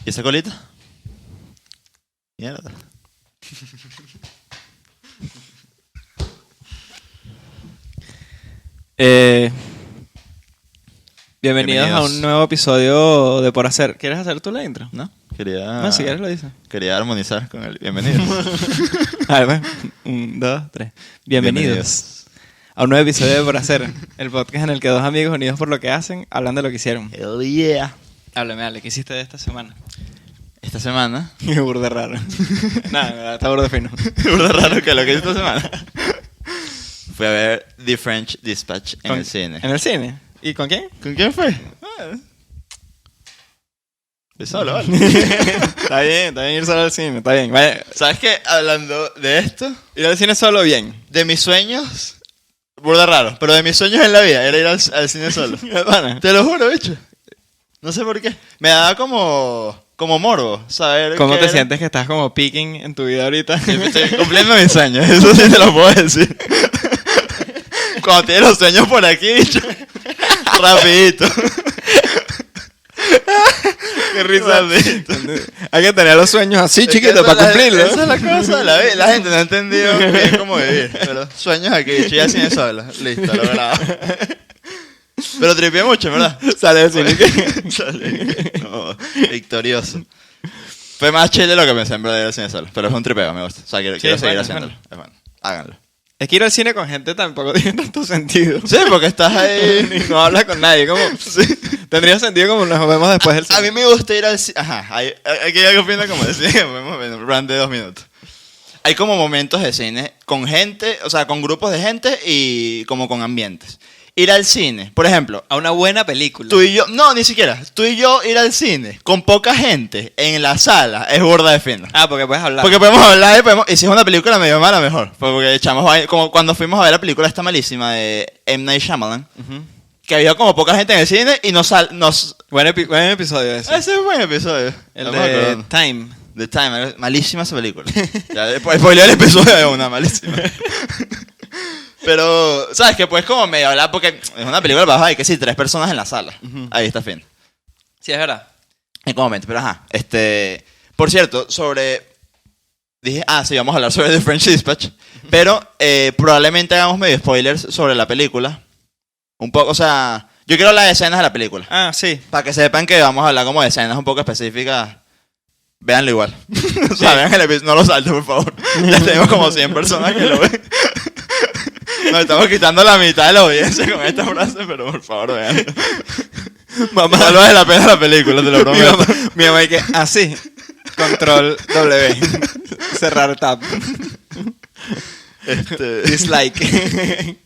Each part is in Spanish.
¿Y esa colita? Mierda. Bienvenidos a un nuevo episodio de Por Hacer. ¿Quieres hacer tú la intro? ¿No? Quería... No, si quieres lo dices. Quería armonizar con el bienvenido. A ver, 1, 2, 3. Bienvenidos a un nuevo episodio de Por Hacer, el podcast en el que dos amigos unidos por lo que hacen hablan de lo que hicieron. Hell yeah. Háblame, ¿qué hiciste de esta semana? Esta semana... Qué burda raro. Nada, está burda fino. Burda raro que lo que hice esta semana. Fui a ver The French Dispatch en el cine. ¿En el cine? ¿Y con quién? ¿Con quién fue? Fui solo, ¿vale? Está bien ir solo al cine, está bien. Vaya, ¿Sabes qué? Hablando de esto, ir al cine solo bien. de mis sueños... Burda raro, pero de mis sueños en la vida era ir al cine solo. Pana. Te lo juro, bicho. No sé por qué. Me daba como morbo saber ¿Cómo qué te era. sientes que estás como peaking en tu vida ahorita? Estoy cumpliendo mis sueños, eso sí te lo puedo decir. Cuando tienes los sueños por aquí, bicho, rapidito. Qué risa. Rapidito. Hay que tener los sueños así, Es que chiquitos, esa para es cumplirlos. Esa es la cosa, la gente no ha entendido bien cómo vivir. Pero sueños aquí, bicho, ya cine solo. Listo, lo grabo. Pero tripié mucho, ¿verdad? Sale del cine. Sale. No, victorioso. Fue más chill de lo que pensé en verdad ir al cine solo. Pero es un tripeo, me gusta. O sea, quiero Sí, seguir es bueno, haciéndolo. Es bueno. Háganlo. Es que ir al cine con gente tampoco tiene tanto sentido. Sí, porque estás ahí. Y no hablas con nadie. Como, tendría sentido como nos vemos después del cine. A mí me gusta ir al cine. Ajá, aquí hay algo fino como decía, un run de 2 minutos. Hay como momentos de cine con gente, o sea, con grupos de gente y como con ambientes. Ir al cine, por ejemplo, A una buena película. tú y yo, no, ni siquiera, tú y yo ir al cine con poca gente en la sala es burda de fino. Ah, porque puedes hablar. Porque podemos hablar y si es una película medio mala, mejor. Porque echamos como cuando fuimos a ver la película esta malísima de M. Night Shyamalan, Ujú. que había como poca gente en el cine y nos... Buen episodio ese. Ese es un buen episodio. El No me de acuerdo. Time. The Time, malísima esa película. Ya después spoiler el episodio de una, malísima. Pero, ¿sabes qué? Pues como medio hablar, porque es una película baja, hay que sí, 3 personas en la sala. Ujú. Ahí está fin. Sí, es verdad. En qué momento, pero ajá. Por cierto, sí, vamos a hablar sobre The French Dispatch. Pero probablemente hagamos medio spoilers sobre la película. Un poco, o sea, yo quiero las escenas de la película. Ah, sí. Para que sepan que vamos a hablar como de escenas un poco específicas. Véanlo igual. O sea, vean el episodio. No lo salten, por favor. Ya tenemos como 100 personas que lo ven. Nos estamos quitando la mitad de la audiencia con esta frase, pero por favor, veanlo. Mamá. No vale la pena la película, te lo prometo. Mi mamá y que así. Control W. Cerrar tab. Dislike.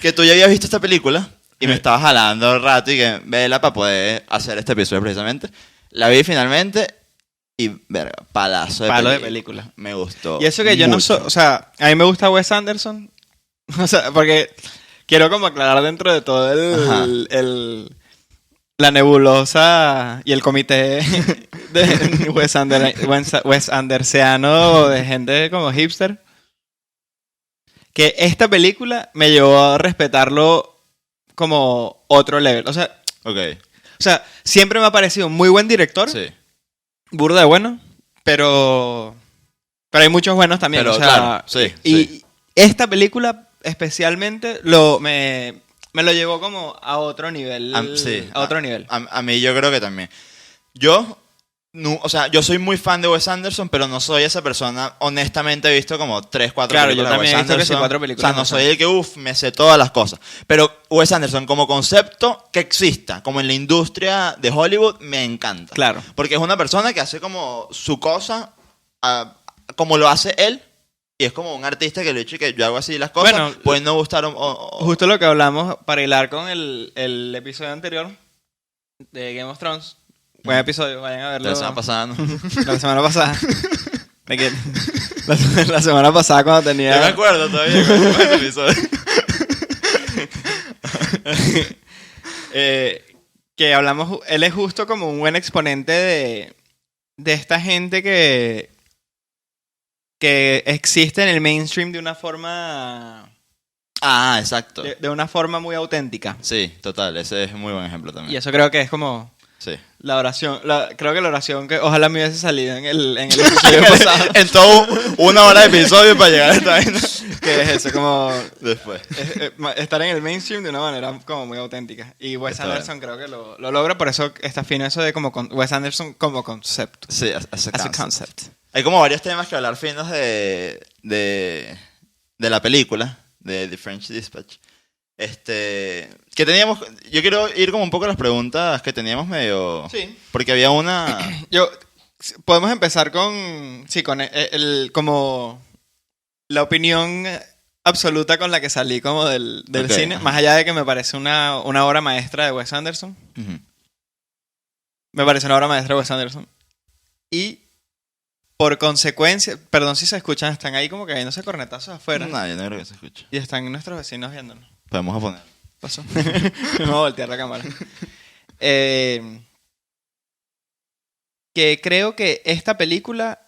Que tú ya habías visto esta película y me Sí. estabas jalando el rato y que vela para poder hacer este episodio precisamente. La vi finalmente y, verga, palazo de Palo de película. película. Me gustó. Y eso que yo no mucho. soy, o sea, a mí me gusta Wes Anderson, o sea, porque quiero como aclarar dentro de todo Ajá. la nebulosa y el comité de Wes Andersiano de gente como hipster, que esta película me llevó a respetarlo como otro level, o Ok, sea, siempre me ha parecido un muy buen director, sí. burda de bueno, pero hay muchos buenos también. Pero o sea, claro, sí, y sí. esta película especialmente me lo llevó como a otro nivel. Sí. A otro nivel. A mí yo creo que también. Yo, no, o sea, yo soy muy fan de Wes Anderson, pero no soy esa persona. Honestamente he visto como 3, 4 Claro, yo películas de también Wes he visto que sí, Anderson. 4 películas O sea, no de soy el que, me sé todas las cosas. Pero Wes Anderson como concepto que exista, como en la industria de Hollywood, me encanta. Claro. Porque es una persona que hace como su cosa, como lo hace él. Y es como un artista que le he dicho que yo hago así las cosas. Bueno, pueden no gustar Justo lo que hablamos para hilar con el episodio anterior de Game of Thrones. Buen episodio, vayan a verlo. la semana pasada, ¿no? La semana pasada. De que- la semana pasada cuando tenía... Yo me acuerdo todavía con ese episodio. Que hablamos, él es justo como un buen exponente de esta gente que existe en el mainstream de una forma Exacto. de una forma muy auténtica. Sí, total, ese es un muy buen ejemplo también. Y eso creo que es como Sí. La oración, creo que la oración que ojalá me hubiese salido en el episodio pasado. En todo 1 hora de episodio para llegar a esta vaina. Que es eso, como Después. estar en el mainstream de una manera como muy auténtica. Y Wes Está Anderson creo que lo logra, por eso está fino eso de como Wes Anderson como concepto. Sí, as a As a concept. concept. Hay como varios temas que hablar finos de la película, de The French Dispatch. Que teníamos... Yo quiero ir como un poco a las preguntas que teníamos medio... Sí. Porque había una... Podemos empezar con, sí, con como la opinión absoluta con la que salí como del Ok, cine, ajá. más allá de que me parece una obra maestra de Wes Anderson. Ujú. Me parece una obra maestra de Wes Anderson. Y por consecuencia, perdón si se escuchan, están ahí como que cayéndose cornetazos afuera. No, yo no creo que se escuche. Y están nuestros vecinos viéndonos. Podemos poner. Pasó. Vamos a voltear la cámara. Que creo que esta película...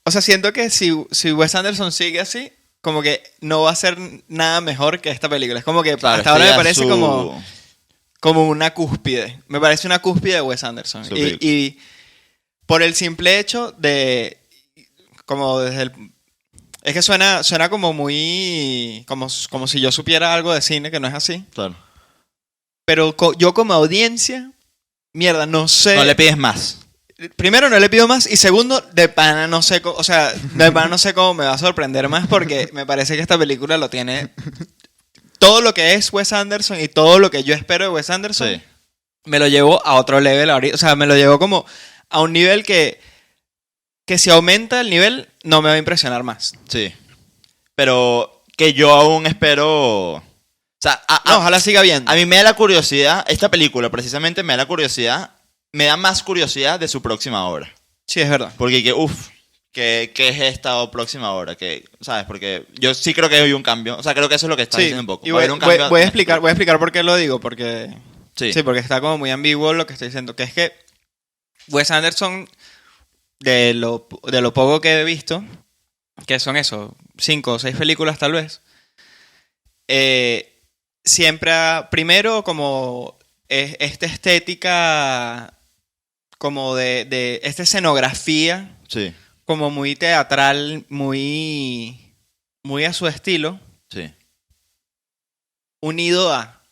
O sea, siento que si Wes Anderson sigue así, como que no va a ser nada mejor que esta película. Es como que Claro, hasta ahora me ya parece como una cúspide. Me parece una cúspide de Wes Anderson. Su Y por el simple hecho de... Como desde el... Es que suena como muy... Como si yo supiera algo de cine, que no es así. Claro. Pero yo como audiencia, mierda, no sé... No le pides más. Primero, no le pido más. Y segundo, de pana no sé cómo... O sea, de pana no sé cómo me va a sorprender más porque me parece que esta película lo tiene... Todo lo que es Wes Anderson y todo lo que yo espero de Wes Anderson, Sí. me lo llevo a otro level ahorita. O sea, me lo llevo como a un nivel que si aumenta el nivel, no me va a impresionar más. Sí. Pero que yo aún espero... O sea, No, ojalá siga viendo. a mí me da la curiosidad, esta película precisamente me da la curiosidad, me da más curiosidad de su próxima obra. Sí, es verdad. Porque ¿qué es esta próxima obra? ¿Sabes? Porque yo sí creo que hay un cambio. O sea, creo que eso es lo que está diciendo un poco. Y Va a haber un cambio. voy a explicar por qué lo digo. Porque Sí. sí, porque está como muy ambiguo lo que estoy diciendo. Que es que Wes Anderson, de lo poco que he visto, que son eso, 5 o 6 películas tal vez, siempre primero como esta estética como de esta escenografía Sí, como muy teatral, muy a su estilo, sí. unido a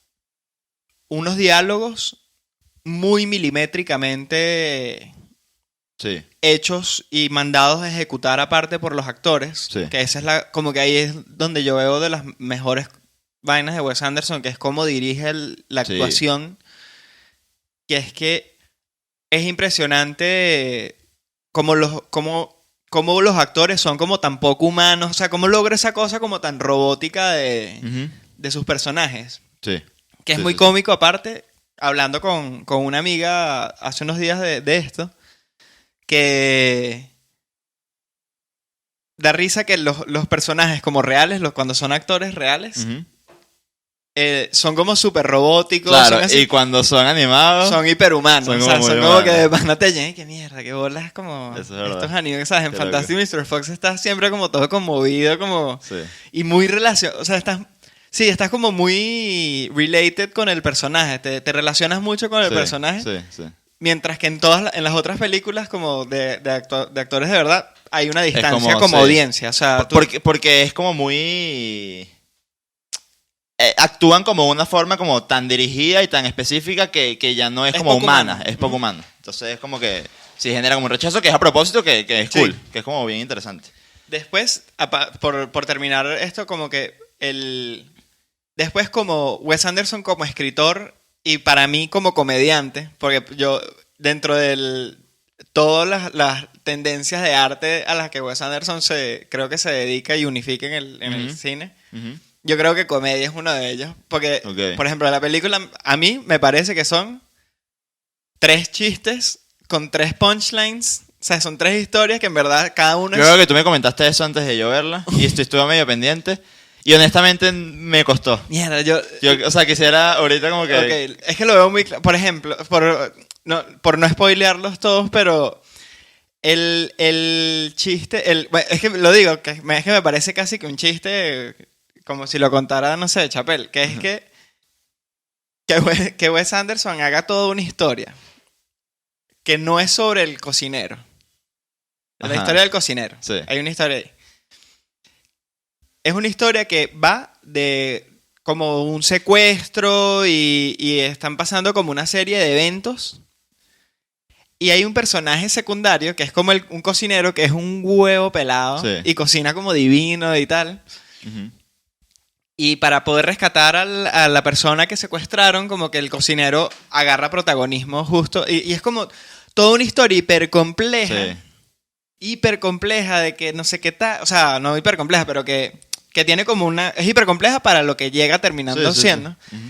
unos diálogos muy milimétricamente Sí. hechos y mandados a ejecutar aparte por los actores. Sí. Que esa es como que ahí es donde yo veo de las mejores vainas de Wes Anderson, que es cómo dirige la Sí. actuación. Que es que es impresionante cómo los actores son como tan poco humanos. O sea, cómo logra esa cosa como tan robótica de sus personajes. Sí. Que es Sí, muy sí, cómico aparte, hablando con una amiga hace unos días de esto, que da risa que los personajes como reales, cuando son actores reales, Ujú. son como súper robóticos, Claro, son, así, y cuando son animados. son hiperhumanos. son O sea, como muy son como que humanos. de pana te llenan, qué mierda, qué bolas, como Eso es verdad. estos animes, ¿sabes? En Qué Fantastic Mr. Fox estás siempre como todo conmovido, como... Sí. Y muy relacionado, o sea, estás como muy related con el personaje, te relacionas mucho con el Sí, personaje, Sí, sí. mientras que en las otras películas como de actores de verdad hay una distancia como, como sí. audiencia, o sea, Porque es como muy... actúan como una forma como tan dirigida y tan específica que ya no es Es como poco humana, humano. es poco humano. Entonces es como que sí genera como un rechazo que es a propósito que es Sí. cool, que es como bien interesante. después, por terminar esto, como que después como Wes Anderson como escritor y para mí como comediante, porque yo dentro de todas las tendencias de arte a las que Wes Anderson creo que se dedica y unifica en el Ujú. cine, Ujú. yo creo que comedia es uno de ellos. Porque, Ok. por ejemplo, la película a mí me parece que son 3 chistes con 3 punchlines. O sea, son 3 historias que en verdad cada uno Yo creo que tú me comentaste eso antes de yo verla y estuve medio pendiente y honestamente me costó. Mierda, Yo, o sea, quisiera ahorita como que... Ok, es que lo veo muy claro. Por ejemplo, por no spoilearlos todos, pero el chiste... Bueno, es que lo digo, es que me parece casi que un chiste como si lo contara, no sé, Chapel. Que es que que Wes Anderson haga toda una historia que no es sobre el cocinero. La Ajá. historia del cocinero. Sí. Hay una historia ahí. Es una historia que va de como un secuestro y están pasando como una serie de eventos. Y hay un personaje secundario que es como un cocinero que es un huevo pelado Sí. y cocina como divino y tal. Ujú. Y para poder rescatar a la persona que secuestraron, como que el cocinero agarra protagonismo justo. Y es como toda una historia hiper compleja. Sí. Hiper compleja de que no sé qué tal. O sea, no hiper compleja, pero que tiene como una. Es hiper compleja para lo que llega terminando Sí, sí, siendo. sí. Ujú.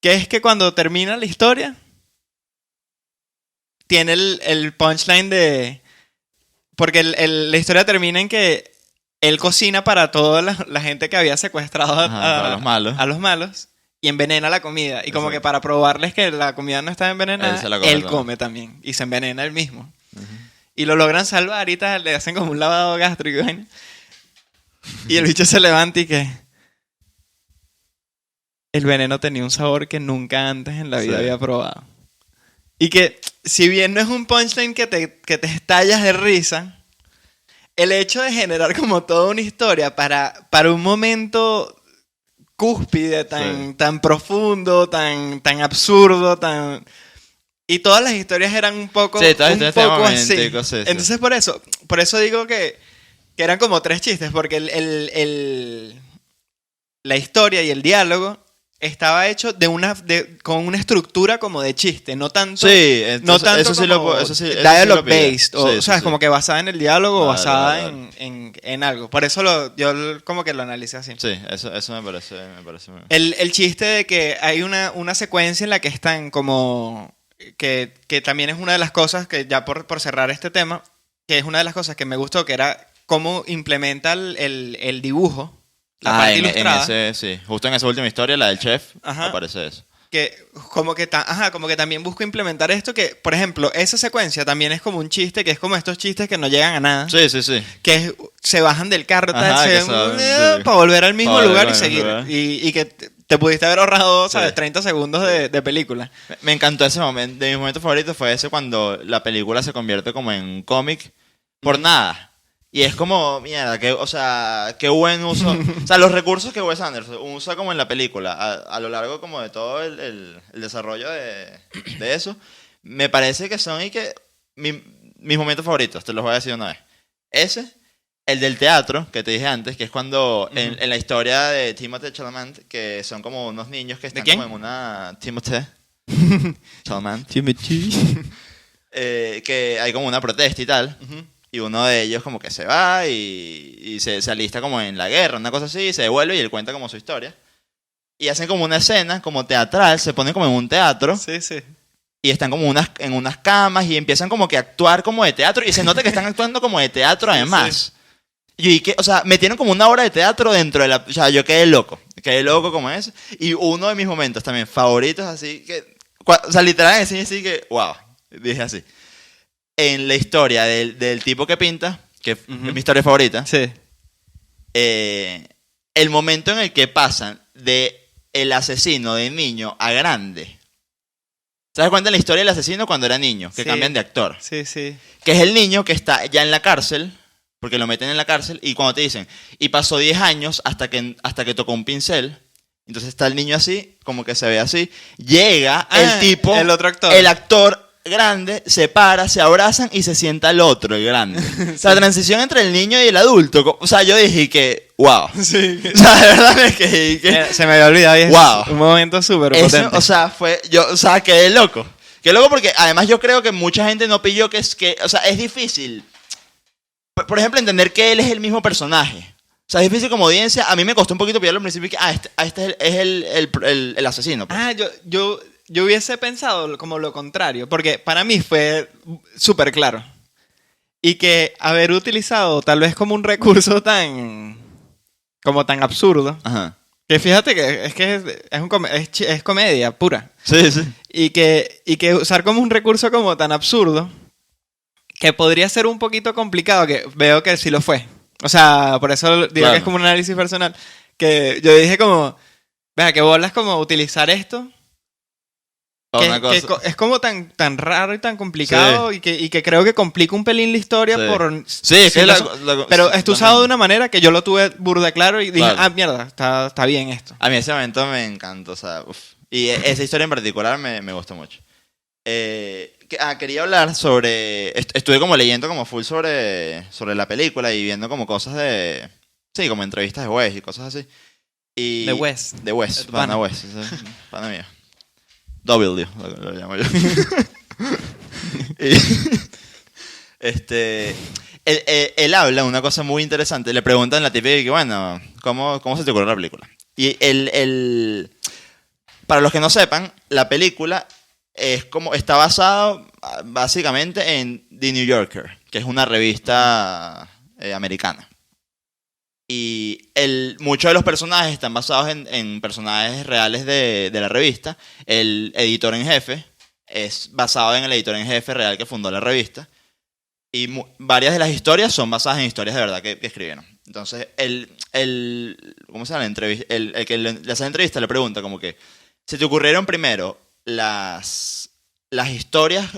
Que es que cuando termina la historia, tiene el punchline de. Porque la historia termina en que él cocina para toda la gente que había secuestrado Ajá, para los malos. a los malos y envenena la comida. Y como Exacto. que para probarles que la comida no está envenenada, Él se la come él toda. come también. Y se envenena él mismo. Ujú. Y lo logran salvar y tal, le hacen como un lavado gástrico. Y vaina. Y el bicho se levanta y que el veneno tenía un sabor que nunca antes en la vida Sí. había probado. Y que si bien no es un punchline que te estallas de risa, el hecho de generar como toda una historia para un momento cúspide, tan profundo, tan absurdo, tan... Y todas las historias eran un poco, Sí, todas las un historias poco tenían así. momenticos, sí, sí. Entonces por eso digo que eran como 3 chistes, porque la historia y el diálogo estaba hecho con una estructura como de chiste, no tanto, Sí, no tanto eso sí como eso sí dialogue lo pillé. based, o Sí, sabes, sí. como que basada en el diálogo o Vale, basada vale, en algo. Por eso yo como que lo analicé así. Sí, eso me parece muy... El chiste de que hay una secuencia en la que están como... Que también es una de las cosas que, ya por cerrar este tema, que es una de las cosas que me gustó, que era cómo implementa el dibujo, la parte en ilustrada. sí. Justo en esa última historia, la del chef, Ajá. aparece eso. Que como que también busco implementar esto, que por ejemplo esa secuencia también es como un chiste, que es como estos chistes que no llegan a nada, Sí. se bajan del carro Ajá, que sí. para volver al mismo Para volver lugar y al mismo seguir, lugar. y que te pudiste haber ahorrado, ¿sabes? Sí. 30 segundos de película. Me encantó ese momento. De mis momentos favoritos fue ese cuando la película se convierte como en un cómic por nada. Y es como, mierda, qué buen uso. O sea, los recursos que Wes Anderson usa como en la película, a lo largo como de todo el desarrollo de eso, me parece que son mis momentos favoritos, te los voy a decir una vez. Ese, el del teatro, que te dije antes, que es cuando en la historia de Timothée Chalamet, que son como unos niños que están quién? como en una... Timothée Chalamet. Que hay como una protesta y tal. Y uno de ellos como que se va y se alista como en la guerra, una cosa así, y se devuelve y él cuenta como su historia. Y hacen como una escena como teatral, se ponen como en un teatro Sí, sí. y están como en unas camas y empiezan como que a actuar como de teatro y se nota que están actuando como de teatro además. Y que, o sea, metieron como una obra de teatro dentro de la... O sea, yo quedé loco como eso. Y uno de mis momentos también favoritos, así que... O sea, literal en el cine así que, wow, dije así. En la historia del tipo que pinta, que es mi historia favorita, Sí. el momento en el que pasan de el asesino de niño a grande. ¿Te das cuenta de la historia del asesino cuando era niño? Que Sí. cambian de actor. Sí, sí. Que es el niño que está ya en la cárcel, porque lo meten en la cárcel, y cuando te dicen, y pasó 10 años hasta que tocó un pincel, entonces está el niño así, como que se ve así, llega el tipo, el otro actor. el actor grande, se para, se abrazan y se sienta el otro, el grande. O sea, la transición entre el niño y el adulto, o sea, yo dije que, wow. Sí. O sea, de verdad es que Se me había olvidado y es Wow. un momento súper eso, potente. o sea, quedé loco. Quedé loco porque además yo creo que mucha gente no pilló o sea, es difícil. Por ejemplo, entender que él es el mismo personaje. O sea, es difícil como audiencia. A mí me costó un poquito pillarlo al principio que, este es el asesino. Pues. Yo hubiese pensado como lo contrario, porque para mí fue súper claro. Y que haber utilizado tal vez como un recurso tan absurdo, Ajá. que fíjate que es comedia pura. Sí. Y que usar como un recurso como tan absurdo, que podría ser un poquito complicado, que veo que sí lo fue. O sea, por eso digo Claro. que es como un análisis personal, que yo dije como, vea, que bolas como utilizar esto Una cosa. es como tan raro y tan complicado y que creo que complica un pelín la historia Sí. por... Sí, es que pero sí, está usado de una manera que yo lo tuve burda claro y dije, Claro. mierda, está bien esto. A mí ese momento me encantó, o sea, uf. Y esa historia en particular me gustó mucho. Quería hablar sobre... Estuve como leyendo como full sobre la película y viendo como cosas de... Sí, como entrevistas de Wes y cosas así. Y, De Wes. De Wes, De tu pana pana. Wes. Ese es pana mío. W, lo llamo yo. Y, él habla una cosa muy interesante. Le preguntan la típica que, bueno, ¿cómo se te ocurrió la película? Y para los que no sepan, la película está basada básicamente en The New Yorker, que es una revista americana. Y muchos de los personajes están basados en personajes reales de la revista. El editor en jefe es basado en el editor en jefe real que fundó la revista. Y varias de las historias son basadas en historias de verdad que escribieron. Entonces, ¿cómo se llama? El que le hace la entrevista le pregunta como que, ¿se te ocurrieron primero las historias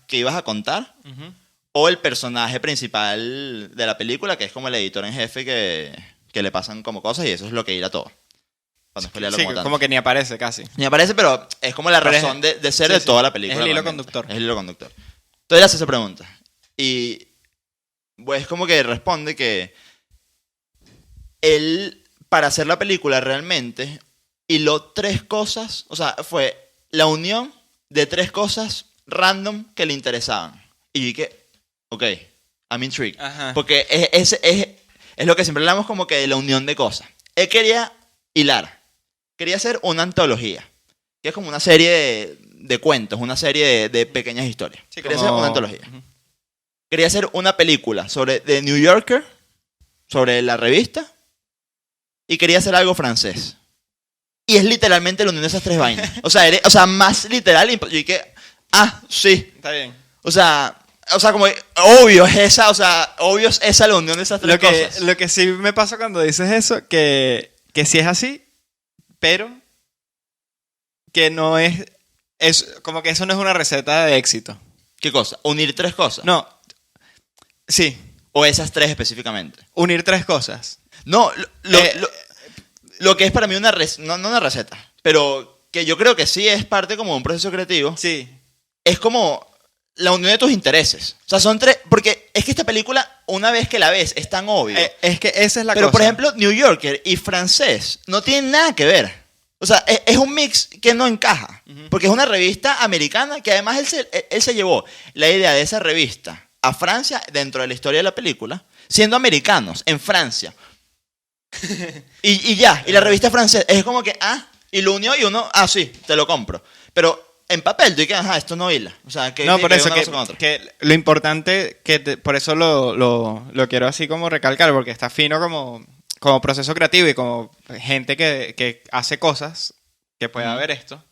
que ibas a contar? Ujú. O el personaje principal de la película, que es como el editor en jefe que le pasan como cosas y eso es lo que irá todo. Para no spoilearlo Sí, como tanto. como que ni aparece casi. Ni aparece, pero es como la Pero razón de ser sí, de sí. toda la película. Es el hilo realmente. conductor. Es el hilo conductor. Entonces él hace esa pregunta. Y pues como que responde que él, para hacer la película realmente, hiló 3 cosas, o sea, fue la unión de 3 cosas random que le interesaban. Y yo dije, ok, I'm intrigued. Ajá. Porque es lo que siempre hablamos como que de la unión de cosas. Él quería hilar. Quería hacer una antología. Que es como una serie de cuentos, una serie de pequeñas historias. Sí, Quería como- hacer una antología. Ujú. Quería hacer una película sobre The New Yorker, sobre la revista, y quería hacer algo francés. Y es literalmente la unión de esas 3 vainas. O sea, más literal. Yo dije, sí. Está bien. O sea, como obvio es esa la unión de esas 3 cosas. Lo que sí me pasa cuando dices eso, que sí es así, pero que no es como que eso no es una receta de éxito. ¿Qué cosa? Unir 3 cosas. No, sí, O esas 3 específicamente. unir 3 cosas. No, Eh, lo que es para mí no una receta, pero que yo creo que sí es parte como de un proceso creativo, Sí, es como la unión de tus intereses. O sea, son 3, porque es que esta película, una vez que la ves, es tan obvio. es que esa es la Pero, cosa. por ejemplo, New Yorker y francés no tienen nada que ver. O sea, es un mix que no encaja. Ujú. Porque es una revista americana que además él se llevó la idea de esa revista a Francia dentro de la historia de la película, siendo americanos en Francia. y ya, y la revista francesa es como que, y lo unió y uno, sí, te lo compro. Pero en papel, tú dices, eso no hila. O sea, que No, tiene por que ver eso una cosa con otra. que lo importante, por eso lo quiero así como recalcar, porque está fino como proceso creativo y como gente que hace cosas, que pueda ver esto,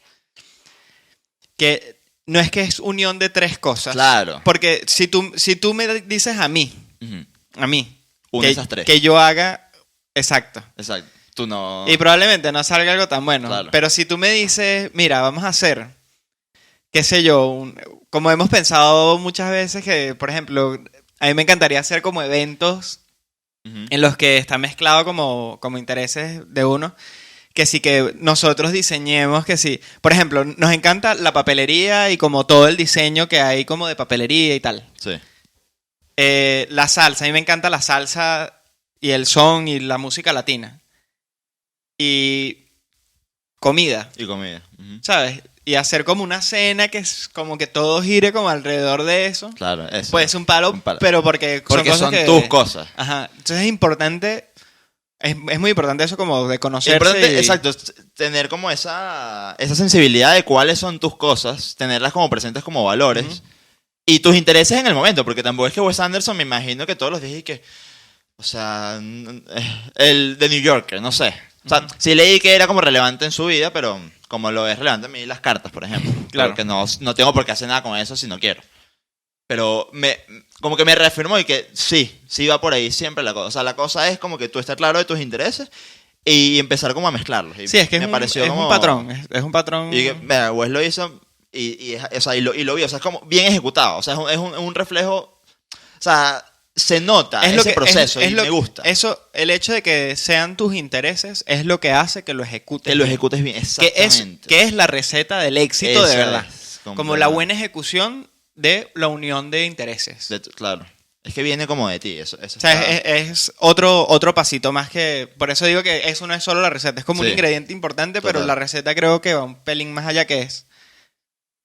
que no es que es unión de 3 cosas. Claro. Porque si tú me dices a mí, Ujú. que, Une esas 3. que yo haga, exacto. Exacto. Tú no... Y probablemente no salga algo tan bueno. Claro. Pero si tú me dices, mira, vamos a hacer, qué sé yo, como hemos pensado muchas veces que, por ejemplo, a mí me encantaría hacer como eventos Ujú. en los que está mezclado como intereses de uno, que sí que nosotros diseñemos, que sí. Por ejemplo, nos encanta la papelería y como todo el diseño que hay como de papelería y tal. Sí. La salsa, a mí me encanta la salsa y el son y la música latina. Y comida, Y comida. Ujú. ¿sabes? Y hacer como una cena que es como que todo gire como alrededor de eso. Claro, eso. Pues un palo, Un palo. pero porque Porque cosas son que- tus cosas. Ajá. Entonces es importante, es muy importante eso como de conocerse. Importante, y- exacto, tener como esa sensibilidad de cuáles son tus cosas, tenerlas como presentes como valores Ujú. y tus intereses en el momento, porque tampoco es que Wes Anderson, me imagino que todos los días y que, o sea, el de New Yorker, no sé. O sea, sí leí que era como relevante en su vida, pero como lo es relevante en mí las cartas, por ejemplo. Claro. Porque no tengo por qué hacer nada con eso si no quiero. Pero como que me reafirmó y que sí va por ahí siempre la cosa. O sea, la cosa es como que tú estar claro de tus intereses y empezar como a mezclarlos. Y Sí, es que me pareció es como... un patrón. Es un patrón. Y que, mira, Wes lo hizo o sea, y lo vi, o sea, es como bien ejecutado, o sea, es un reflejo, o sea, se nota es lo ese que, proceso es y lo me gusta. Eso, el hecho de que sean tus intereses es lo que hace que lo ejecutes. Que lo bien. ejecutes bien, Que exactamente. es la receta del éxito de Eso verdad. es, Como la buena ejecución de la unión de intereses. Claro, es que viene como de ti, eso O sea, es otro pasito más que... Por eso digo que eso no es solo la receta, es como un Sí. ingrediente importante, pero Total. la receta creo que va un pelín más allá que es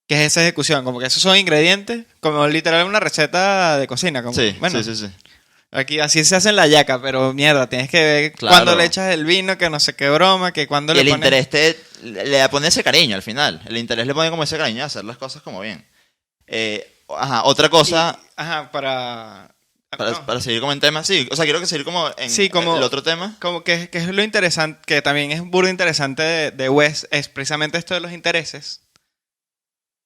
esa ejecución. Como que esos son ingredientes, como literal una receta de cocina. Como, Sí, bueno, sí. aquí así se hace en la yaca, pero mierda, tienes que ver Claro. cuándo le echas el vino, que no sé qué broma, que cuándo Y le el pones... interés le pone ese cariño al final. El interés le pone como ese cariño a hacer las cosas como bien. Otra cosa, Ajá, no. para seguir como en temas, sí, o sea, quiero que seguir como en Sí, como- el otro tema. Como que es lo interesante, que también es burdo interesante de Wes, es precisamente esto de los intereses.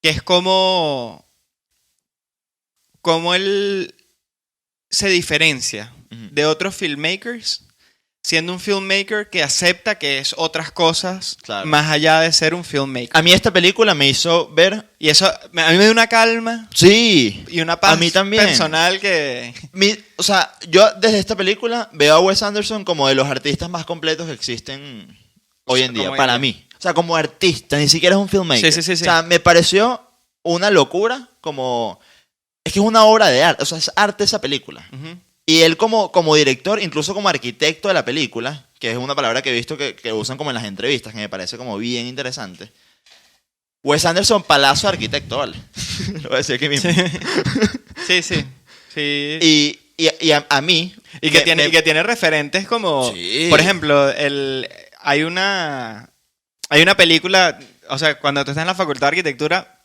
Que es como él se diferencia Ujú. de otros filmmakers, siendo un filmmaker que acepta que es otras cosas Claro. más allá de ser un filmmaker. A mí esta película me hizo ver, Y eso a mí me dio una calma sí, y una paz a mí también. personal que... O sea, yo desde esta película veo a Wes Anderson como de los artistas más completos que existen hoy en día, Como para ella. mí. O sea, como artista, ni siquiera es un filmmaker. Sí. O sea, me pareció una locura, es que es una obra de arte, o sea, es arte esa película. Ujú. Y él como director, incluso como arquitecto de la película, que es una palabra que he visto que usan como en las entrevistas, que me parece como bien interesante. Wes Anderson, palazo de arquitecto, ¿vale? Lo voy a decir aquí mismo. Sí. Y a mí... Y que, me- tiene, me- y que tiene referentes como... Sí. Por ejemplo, hay una película... O sea, cuando tú estás en la facultad de arquitectura,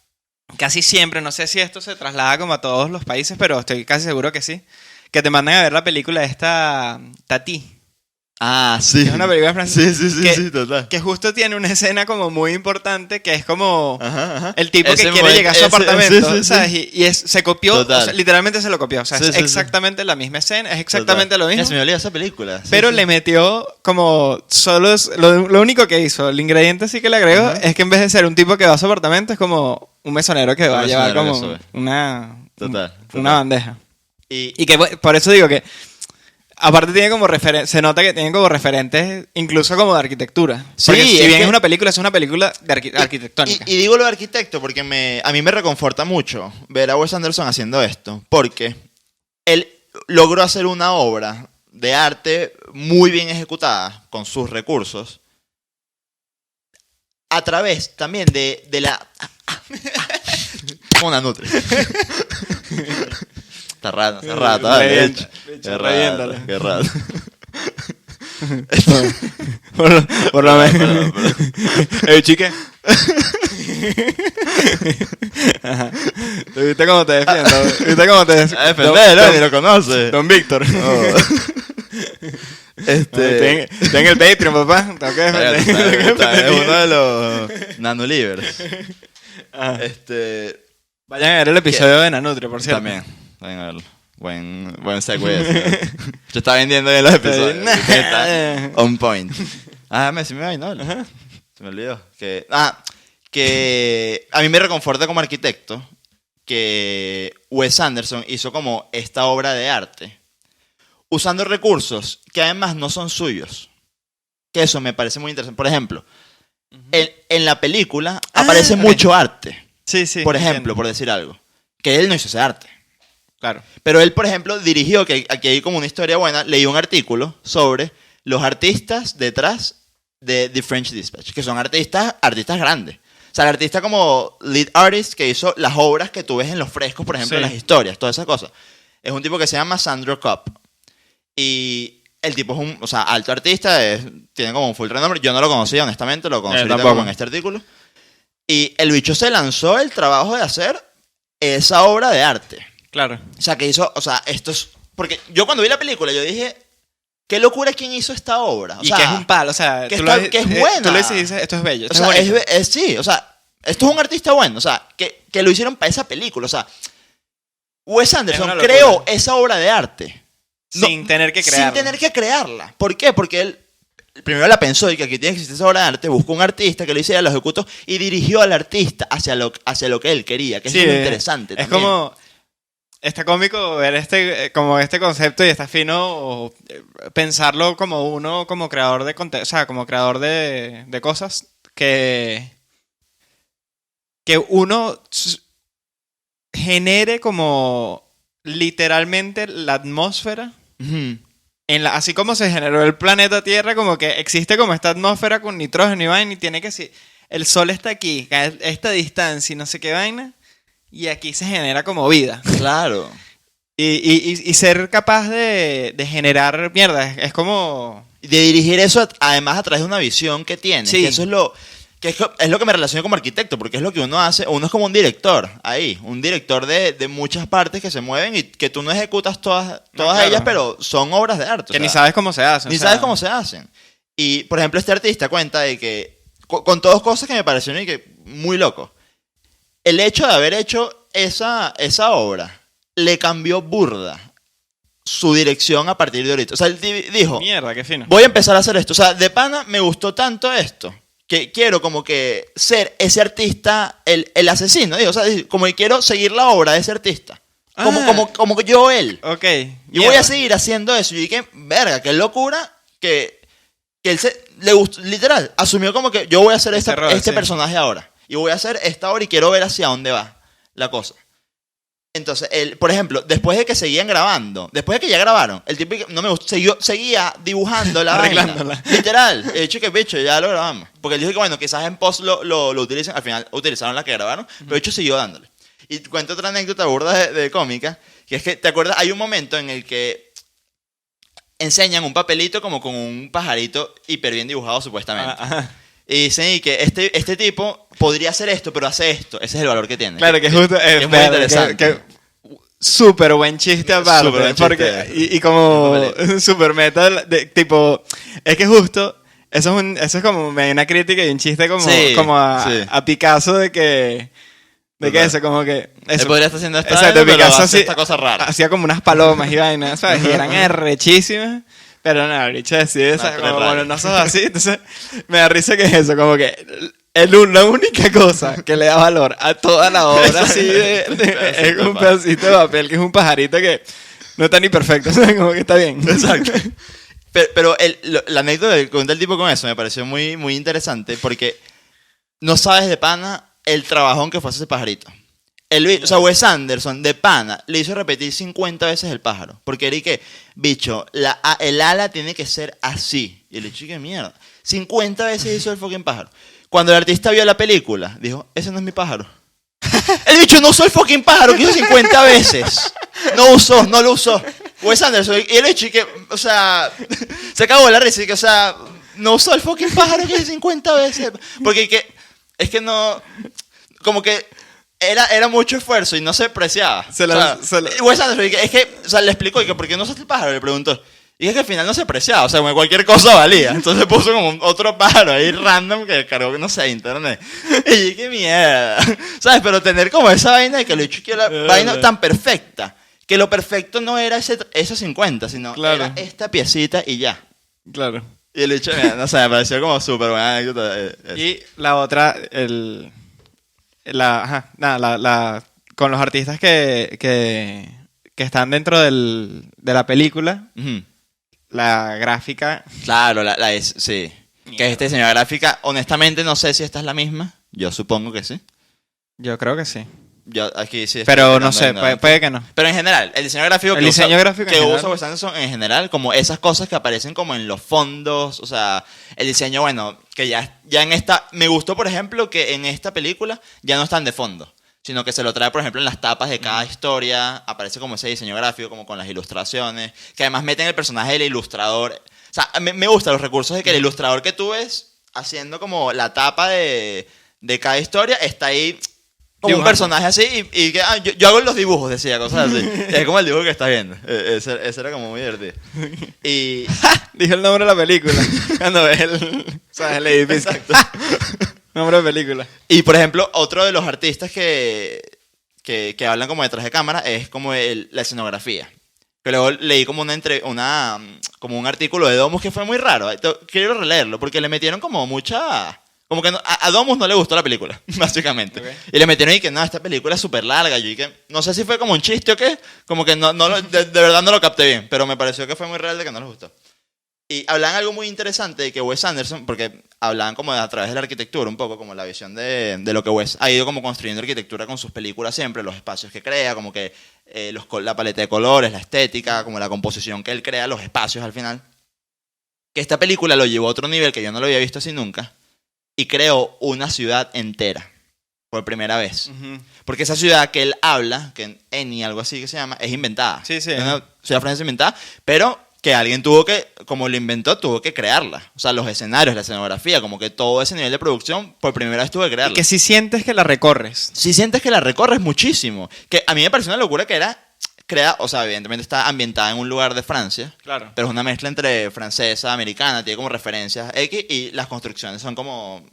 casi siempre, no sé si esto se traslada como a todos los países, pero estoy casi seguro que sí, que te mandan a ver la película esta Tati. Ah, sí. Es una película francesa. Sí, total. Que justo tiene una escena como muy importante que es como... Ajá. El tipo Ese que quiere momento- llegar a su ese- apartamento, sí. ¿sabes? Y se copió, Total. o sea, literalmente se lo copió. O sea, Sí, es sí. exactamente la misma escena, es exactamente lo Ya mismo. se me olvidó esa película. Sí, Pero sí. le metió como lo único que hizo, el ingrediente sí que le agregó, Ajá. es que en vez de ser un tipo que va a su apartamento, es como un mesonero que va a llevar mesonero que como sube. una Total. bandeja. Y Y que por eso digo que, aparte tiene como se nota que tiene como referentes incluso como de arquitectura. Sí, Porque si es bien que- es una película de arquitectónica. Y digo lo de arquitecto porque a mí me reconforta mucho ver a Wes Anderson haciendo esto. Porque él logró hacer una obra de arte muy bien ejecutada con sus recursos a través también de la... Una nutria. Está raro, dale, Revienta, bicho. bicho, Qué raro, reviéntale. qué raro. por lo menos. Perdón. Chique. Ajá. ¿Viste cómo te defiendo? ¿Viste cómo te A defenderlo, ni lo conoce. Don Víctor. Ten el Patreon, papá. Tengo que defender. Tengo que Es defender. uno de los nanolivers. Ajá. Vayan a ver el episodio episodio de Nanutria, por cierto. También. Vayan a verlo. Buen segue ese. Yo estaba vendiendo bien los episodios. así que está on point. Sí me va, ¿no? Se me olvidó. Que a mí me reconforta como arquitecto que Wes Anderson hizo como esta obra de arte usando recursos que además no son suyos. Que eso me parece muy interesante. Por ejemplo, en la película aparece ok. mucho arte. Sí, sí. Por ejemplo, entiendo. por decir algo. Que él no hizo ese arte. Claro. Pero él, por ejemplo, dirigió, que aquí hay como una historia buena, leí un artículo sobre los artistas detrás de The French Dispatch, que son artistas grandes. O sea, el artista como lead artist que hizo las obras que tú ves en los frescos, por ejemplo, Sí. en las historias, todas esas cosas. Es un tipo que se llama Sandro Kopp. Y el tipo es un, alto artista, tiene como un full renombre. Yo no lo conocía, honestamente, lo conocí ahorita tampoco. como en este artículo. Y el bicho se lanzó el trabajo de hacer esa obra de arte. Claro. O sea, que hizo, esto es... Porque yo cuando vi la película, yo dije, qué locura quién hizo esta obra. Y que es un palo, o sea, que tú está- lo- que es buena. Tú le dices, esto es bello, O esto sea, es bonito. sí, esto es un artista bueno, que lo hicieron para esa película. O sea, Wes Anderson una locura. creó esa obra de arte. Sin tener que crearla. Sin tener que crearla. ¿Por qué? Porque él primero la pensó y que aquí tiene que existir esa obra de arte, buscó un artista que lo hiciera, lo ejecutó y dirigió al artista hacia lo que él quería, que Sí, es muy interesante es también. como... Está cómico ver como este concepto y está fino pensarlo como uno, como creador de contenido, o sea, como creador de cosas, que uno genere como literalmente la atmósfera, Ujú. así como se generó el planeta Tierra, como que existe como esta atmósfera con nitrógeno y vaina, y tiene que si el sol está aquí, a esta distancia y no sé qué vaina, y aquí se genera como vida. Claro. Y ser capaz de generar mierda, es como... De dirigir eso además a través de una visión que tiene. Sí. Que eso es lo que me relaciona como arquitecto, porque es lo que uno hace. Uno es como un director ahí, un director de muchas partes que se mueven y que tú no ejecutas todas claro. ellas, pero son obras de arte. Que ni sabes cómo se hace. Ni sabes cómo se hacen. Y, por ejemplo, este artista cuenta de que, con todas cosas que me parecieron y que muy loco, el hecho de haber hecho esa obra le cambió burda su dirección a partir de ahorita. O sea, él dijo, Mierda, qué fino. voy a empezar a hacer esto. O sea, de pana me gustó tanto esto que quiero como que ser ese artista, el asesino. Digo, o sea, como que quiero seguir la obra de ese artista. Como que yo él. Ok. Y voy a seguir haciendo eso. Y dije, verga, qué locura que él le gustó, literal, asumió como que yo voy a hacer este sí. personaje ahora. Y voy a hacer esta obra y quiero ver hacia dónde va la cosa. Entonces, él, por ejemplo, después de que seguían grabando, después de que ya grabaron, el tipo no me gustó, seguía dibujando la vaina. Arreglándola. Literal. De hecho, que bicho, ya lo grabamos. Porque él dijo que, bueno, quizás en post lo utilicen. Al final utilizaron la que grabaron, pero de hecho siguió dándole. Y cuento otra anécdota burda de cómica, que es que, ¿te acuerdas? Hay un momento en el que enseñan un papelito como con un pajarito hiper bien dibujado, supuestamente. Ajá. Y dicen y que este tipo podría hacer esto, pero hace esto. Ese es el valor que tiene. Claro, que justo es muy interesante. Súper buen chiste aparte. Súper buen porque, chiste. y como súper meta, tipo, es que justo, eso es como una crítica y un chiste como, Sí, como sí. a Picasso de que eso, como que... Él Eso, podría estar haciendo esta, exacto, vaina, pero Picasso hace así- esta cosa rara. hacía como unas palomas y vainas, ¿sabes? Y eran arrechísimas. Pero no, el bicho decide, ¿sabes? tú Como, eres raro. bueno, no sos así. Entonces, me da risa que es eso, como que la única cosa que le da valor a toda la obra así es un pedacito de papel, que es un pajarito que no está ni perfecto, ¿sabes? Como que está bien. Exacto. Pero la anécdota que cuenta el tipo con eso me pareció muy, muy interesante porque no sabes de pana el trabajón que fue ese pajarito. O sea, Wes Anderson, de pana, le hizo repetir 50 veces el pájaro. Porque era y que, bicho, el ala tiene que ser así. Y le dije, ¿qué mierda? 50 veces hizo el fucking pájaro. Cuando el artista vio la película, dijo, ese no es mi pájaro. El bicho no usó el fucking pájaro que hizo 50 veces. No lo usó. Wes Anderson, y el hecho que, o sea, se acabó la risa, y que, o sea, no usó el fucking pájaro que hizo 50 veces. Porque es que no, como que era mucho esfuerzo y no se apreciaba. Wes Anderson, es que, o sea, le explicó, y que, ¿por qué no usaste el pájaro? Le preguntó. Y es que al final no se apreciaba, o sea, como cualquier cosa valía. Entonces puso como otro pájaro ahí random que cargó, no sé, internet. Y dije, qué mierda. ¿Sabes? Pero tener como esa vaina de que lo he hecho que la vaina tan perfecta, que lo perfecto no era esos 50, sino Claro. era esta piecita y ya. Claro. Y el hecho, mira, no sé, me pareció como súper buena anécdota. Y la otra, con los artistas que están dentro de la película, Ujú. la gráfica. Claro, sí. Que es este diseño gráfica. Honestamente no sé si esta es la misma. Yo supongo que sí. Yo creo que sí. Yo aquí sí. Pero no sé, puede que no. Pero en general, el diseño gráfico El diseño gráfico en que general. usa Wes Anderson en general, como esas cosas que aparecen como en los fondos, o sea, el diseño, bueno, que ya en esta, me gustó por ejemplo que en esta película ya no están de fondo, sino que se lo trae por ejemplo en las tapas de cada historia, aparece como ese diseño gráfico, como con las ilustraciones, que además meten el personaje del ilustrador. O sea, me gustan los recursos de que el ilustrador que tú ves haciendo como la tapa de cada historia está ahí como un personaje así y que yo hago los dibujos, decía, cosas así. Es como el dibujo que estás viendo. Ese era como muy divertido. Y Dijo el nombre de la película. Cuando ves el edificio. exacto. Nombre de película. Y por ejemplo, otro de los artistas que hablan como detrás de cámara es como la escenografía. Que luego leí como como un artículo de Domus que fue muy raro. Quiero releerlo porque le metieron como mucha... Como que a Domus no le gustó la película, básicamente. Okay. Y le metieron y que no, esta película es súper larga. Yo y que no sé si fue como un chiste o qué. Como que de verdad no lo capté bien. Pero me pareció que fue muy real de que no les gustó. Y hablaban algo muy interesante de que Wes Anderson, porque hablaban como a través de la arquitectura, un poco como la visión de lo que Wes ha ido como construyendo arquitectura con sus películas siempre, los espacios que crea, como que la paleta de colores, la estética, como la composición que él crea, los espacios al final. Que esta película lo llevó a otro nivel que yo no lo había visto así nunca y creó una ciudad entera por primera vez. Uh-huh. Porque esa ciudad que él habla, que en Eni, algo así que se llama, es inventada. Sí, sí. Es una ciudad francesa inventada, pero que alguien tuvo que, como lo inventó, tuvo que crearla. O sea, los escenarios, la escenografía, como que todo ese nivel de producción, por primera vez tuvo que crearla. Y que si sientes que la recorres. Si sientes que la recorres muchísimo. Que a mí me pareció una locura que era o sea, evidentemente está ambientada en un lugar de Francia. Claro. Pero es una mezcla entre francesa, americana, tiene como referencias X y las construcciones son como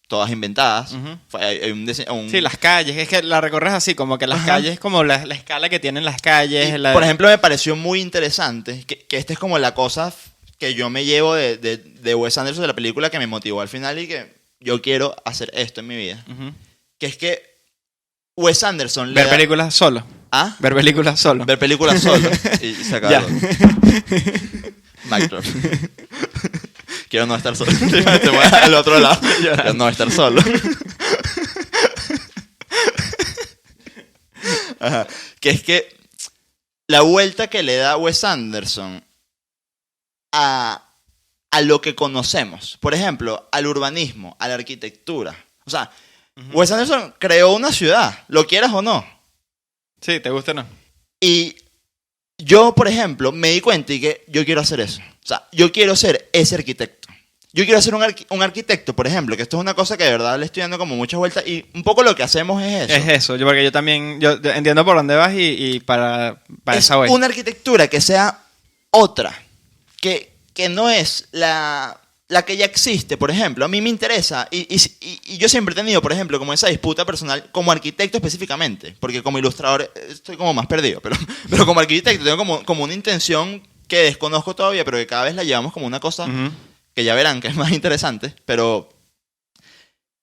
todas inventadas. Uh-huh. Hay Sí, las calles, es que la recorres así, como que las calles, como la escala que tienen las calles. Por ejemplo, me pareció muy interesante que esta es como la cosa que yo me llevo de Wes Anderson, de la película, que me motivó al final y que yo quiero hacer esto en mi vida. Uh-huh. Que es que Wes Anderson Ver películas solo. ¿Ah? Ver películas solo. Ver películas solo. Y se acabó. Mic drop. Quiero no estar solo. Te voy al otro lado. Quiero no estar solo. Ajá. Que es que la vuelta que le da Wes Anderson a lo que conocemos, por ejemplo, al urbanismo, a la arquitectura. O sea, Wes Anderson creó una ciudad, lo quieras o no. Sí, ¿te gusta o no? Y yo, por ejemplo, me di cuenta y que yo quiero hacer eso. O sea, yo quiero ser ese arquitecto. Yo quiero ser un arquitecto, por ejemplo, que esto es una cosa que de verdad le estoy dando como muchas vueltas y un poco lo que hacemos es eso. Es eso, porque yo también yo entiendo por dónde vas y para esa voy. Una arquitectura que sea otra, que no es la que ya existe, por ejemplo. A mí me interesa y yo siempre he tenido, por ejemplo, como esa disputa personal como arquitecto específicamente, porque como ilustrador estoy como más perdido, pero como arquitecto tengo como una intención que desconozco todavía, pero que cada vez la llevamos como una cosa que ya verán que es más interesante, pero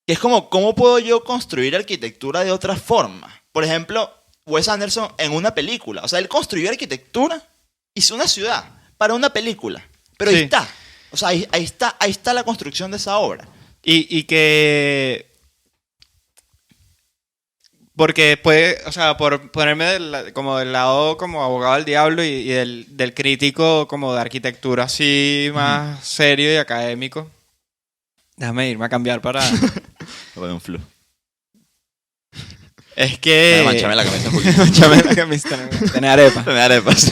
que es como, ¿cómo puedo yo construir arquitectura de otra forma? Por ejemplo, Wes Anderson en una película, o sea, él construyó arquitectura, hizo una ciudad para una película, pero Sí. ahí está. O sea, ahí está la construcción de esa obra. Y que... Porque puede, o sea, por ponerme como del lado como abogado del diablo y del crítico como de arquitectura así más serio y académico. Déjame irme a cambiar para... Voy a un flu. Es que... Manchame la camisa un poquito. Manchame la camisa. Tener arepa. Tener arepas.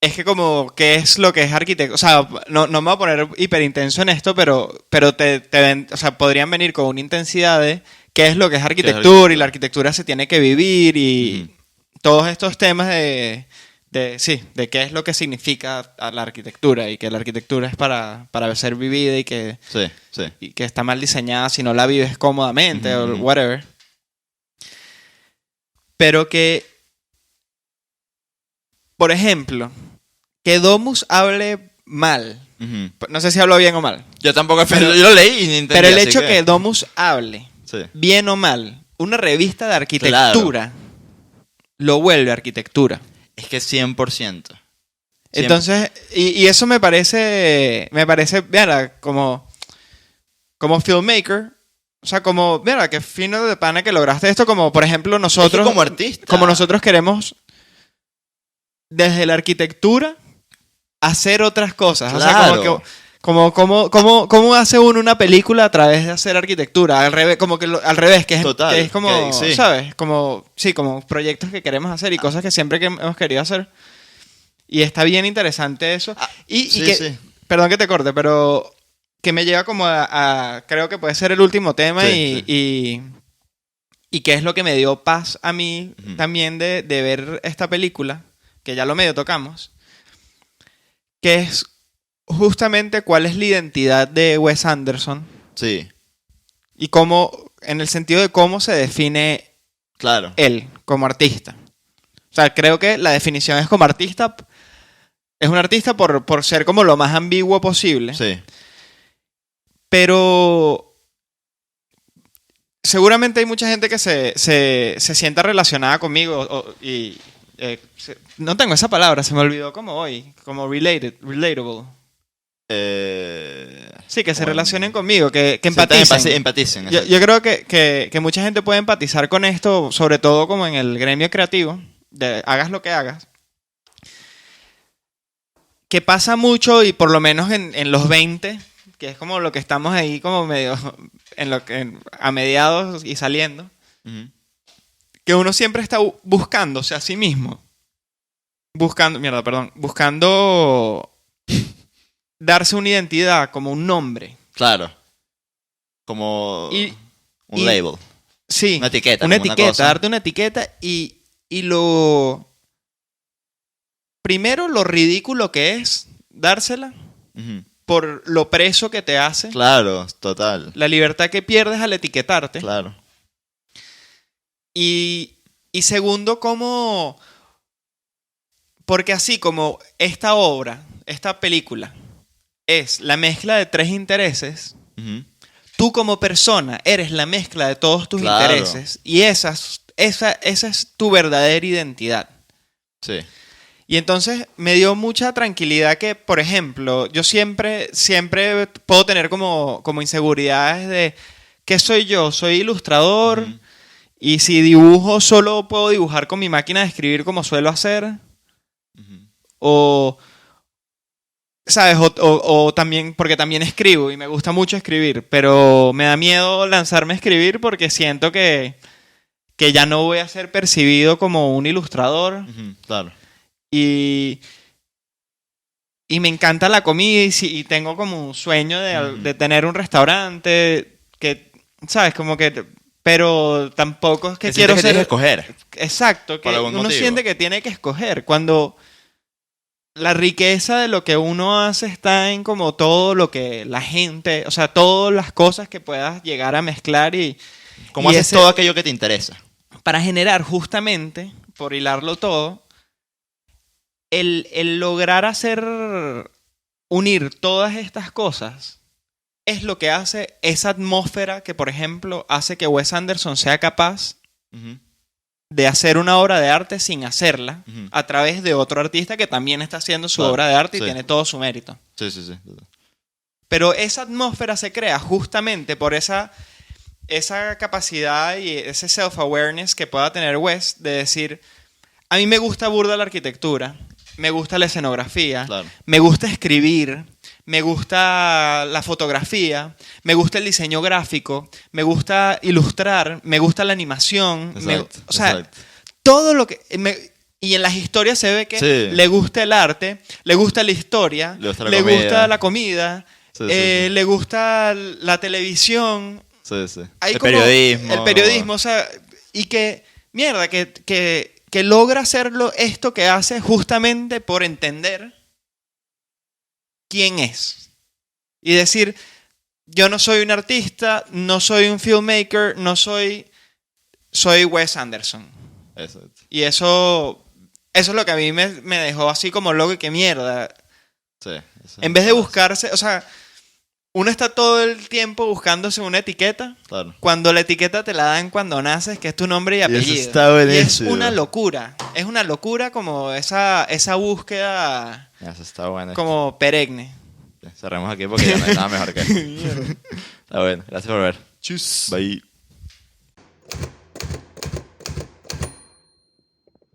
Es que como, ¿qué es lo que es arquitecto? O sea, no me voy a poner hiperintenso en esto, pero o sea, podrían venir con una intensidad de qué es lo que es arquitectura y la arquitectura se tiene que vivir y todos estos temas de qué es lo que significa a la arquitectura y que la arquitectura es para ser vivida y que está mal diseñada si no la vives cómodamente o whatever. Pero que, por ejemplo, que Domus hable mal. No sé si hablo bien o mal. Yo tampoco, pero yo lo leí y ni entendí. Pero el hecho que Domus hable sí. bien o mal, una revista de arquitectura lo vuelve arquitectura. Es que 100%. Entonces, y eso me parece, mira, como filmmaker, o sea, como, mira, qué fino de pana que lograste esto, como por ejemplo nosotros, es que como artista, como nosotros queremos desde la arquitectura hacer otras cosas. Claro. O sea, ¿cómo hace uno una película a través de hacer arquitectura? Al revés, como que al revés, que es como, sí. ¿sabes? Como proyectos que queremos hacer y cosas que siempre que hemos querido hacer. Y está bien interesante eso. Perdón que te corte, pero que me lleva como a creo que puede ser el último tema y que es lo que me dio paz a mí también de ver esta película, que ya lo medio tocamos, que es justamente cuál es la identidad de Wes Anderson. Sí. Y cómo, en el sentido de cómo se define Claro. él como artista. O sea, creo que la definición es como artista. Es un artista por ser como lo más ambiguo posible. Sí. Pero seguramente hay mucha gente que se sienta relacionada conmigo. No tengo esa palabra, se me olvidó como hoy. Como relatable. Sí, que se relacionen conmigo, que empaticen. Empaticen. Yo creo que mucha gente puede empatizar con esto, sobre todo como en el gremio creativo, de hagas lo que hagas. Que pasa mucho, y por lo menos en los 20, que es como lo que estamos ahí como medio a mediados y saliendo, que uno siempre está buscándose a sí mismo. Buscando darse una identidad, como un nombre. Claro. Como un label. Sí. Una etiqueta. Una etiqueta, darte una etiqueta y lo... Primero, lo ridículo que es dársela por lo preso que te hace. Claro, total. La libertad que pierdes al etiquetarte. Claro. Y segundo, como... Porque así como esta obra, esta película, es la mezcla de tres intereses, tú como persona eres la mezcla de todos tus intereses, y esa es tu verdadera identidad. Sí. Y entonces me dio mucha tranquilidad que, por ejemplo, yo siempre puedo tener como inseguridades de ¿qué soy yo? Soy ilustrador, y si dibujo solo puedo dibujar con mi máquina de escribir como suelo hacer. O, ¿sabes? O también, porque también escribo y me gusta mucho escribir, pero me da miedo lanzarme a escribir porque siento que ya no voy a ser percibido como un ilustrador. Claro. Y me encanta la comida y tengo como un sueño de tener un restaurante que, ¿sabes? Como que... Pero tampoco es que quiero ser... Tienes que escoger. Exacto, que uno siente que tiene que escoger. Cuando la riqueza de lo que uno hace está en como todo lo que la gente... O sea, todas las cosas que puedas llegar a mezclar y... Como haces todo aquello que te interesa. Para generar justamente, por hilarlo todo... El lograr unir todas estas cosas es lo que hace esa atmósfera que, por ejemplo, hace que Wes Anderson sea capaz de hacer una obra de arte sin hacerla a través de otro artista que también está haciendo su obra de arte y tiene todo su mérito. Sí. Pero esa atmósfera se crea justamente por esa capacidad y ese self-awareness que pueda tener Wes de decir, a mí me gusta burda la arquitectura, me gusta la escenografía, me gusta escribir, me gusta la fotografía, me gusta el diseño gráfico, me gusta ilustrar, me gusta la animación. Todo lo que... y en las historias se ve que le gusta el arte, le gusta la historia, le gusta la comida, le gusta la televisión. El periodismo. El periodismo, o sea, y que, mierda, que logra hacerlo esto que hace justamente por entender quién es. Y decir, yo no soy un artista, no soy un filmmaker, soy Wes Anderson. Exacto. Y eso es lo que a mí me dejó así como loco y que mierda. Sí. En vez de buscarse, o sea, uno está todo el tiempo buscándose una etiqueta. Claro. Cuando la etiqueta te la dan cuando naces, que es tu nombre y apellido. Eso está buenísimo. Y es una locura. Es una locura como esa búsqueda. Eso está bueno. Como perenne. Cerremos aquí porque ya no hay nada mejor que eso. Está bueno. Gracias por ver. Tschüss. Bye.